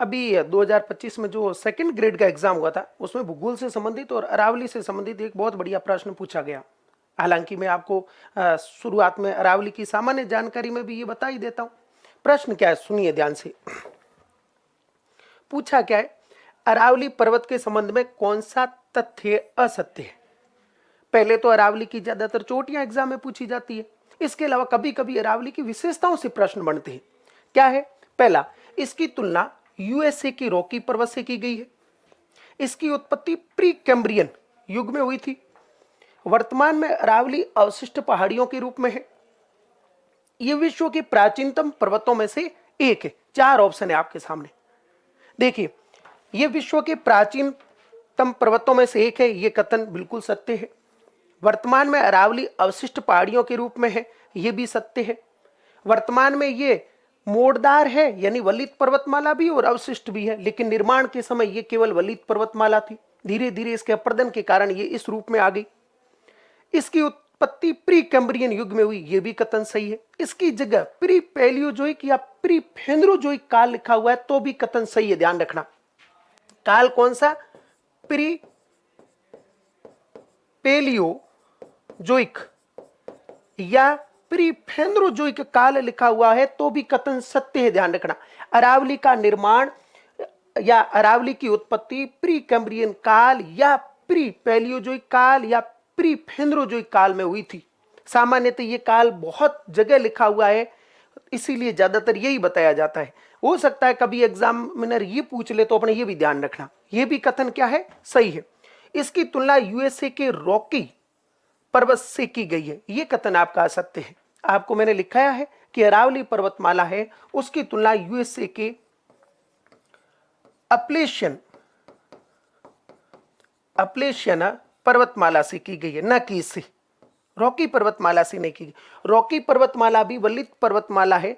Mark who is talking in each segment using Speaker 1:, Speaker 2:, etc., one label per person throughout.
Speaker 1: अभी 2025 में जो सेकंड ग्रेड का एग्जाम हुआ था उसमें भूगोल से संबंधित और अरावली से संबंधित एक बहुत बढ़िया प्रश्न पूछा गया। हालांकि मैं आपको शुरुआत में अरावली की सामान्य जानकारी में भी ये बता ही देता हूं। प्रश्न क्या है, सुनिए ध्यान से। पूछा क्या है, अरावली पर्वत के संबंध में कौन सा तथ्य असत्य है। पहले तो अरावली की ज्यादातर चोटियां एग्जाम में पूछी जाती है, इसके अलावा कभी कभी अरावली की विशेषताओं से प्रश्न बनते हैं। क्या है, पहला, इसकी तुलना यूएसए की रॉकी पर्वत से की गई है। इसकी उत्पत्ति प्री कैम्ब्रियन युग में हुई थी। वर्तमान में अरावली अवशिष्ट पहाड़ियों के रूप में है। यह विश्व के प्राचीनतम पर्वतों में से एक है। 4 ऑप्शन है आपके सामने। देखिए, यह विश्व के प्राचीनतम पर्वतों में से एक है, यह कथन बिल्कुल सत्य है। वर्तमान में अरावली अवशिष्ट पहाड़ियों के रूप में है, यह भी सत्य है। वर्तमान में यह मोड़दार है, यानी वलित पर्वतमाला भी और अवशिष्ट भी है, लेकिन निर्माण के समय यह केवल वलित पर्वतमाला थी। धीरे धीरे इसके अपर्दन के कारण यह इस रूप में आ गई। इसकी उत्पत्ति प्री कैम्ब्रियन युग में हुई, यह भी कथन सही है। इसकी जगह प्री पैलियोजोइक या प्री फेंद्रोजोइक काल लिखा हुआ है, तो भी कथन सही है। ध्यान रखना, काल कौन सा, प्री पैलियोजोइक या प्री फेंद्रोजोइक काल लिखा हुआ है, तो भी कथन सत्य है। ध्यान रखना, अरावली का निर्माण या अरावली की उत्पत्ति प्री कैम्ब्रियन काल या प्री पैलियोजोइक काल या प्री फेंद्रोजोइक काल में हुई थी। सामान्यतः ये काल बहुत जगह लिखा हुआ है, इसीलिए ज्यादातर यही बताया जाता है। हो सकता है कभी एग्जामिनर ये पूछ ले, तो अपने ये भी ध्यान रखना, ये भी कथन क्या है, सही है। इसकी तुलना यूएसए के रॉकी पर्वत से की गई है, ये कथन आपका असत्य है। आपको मैंने लिखाया है कि अरावली पर्वतमाला है, उसकी तुलना यूएसए के अपलेशियन पर्वतमाला से की गई है, न कि इससे, रॉकी पर्वतमाला से नहीं की गई। रॉकी पर्वतमाला भी वलित पर्वतमाला है,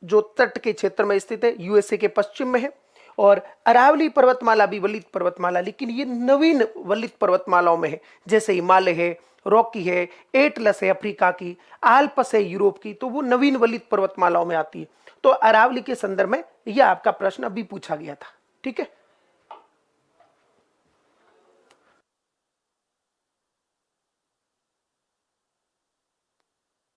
Speaker 1: जो तट के क्षेत्र में स्थित है, यूएसए के पश्चिम में है। और अरावली पर्वतमाला भी वलित पर्वतमाला, लेकिन ये नवीन वलित पर्वतमालाओं में है, जैसे हिमालय है, रॉकी है, एटलस है अफ्रीका की, आल्पस है यूरोप की, तो वो नवीन वलित पर्वतमालाओं में आती है। तो अरावली के संदर्भ में यह आपका प्रश्न अभी पूछा गया था। ठीक है।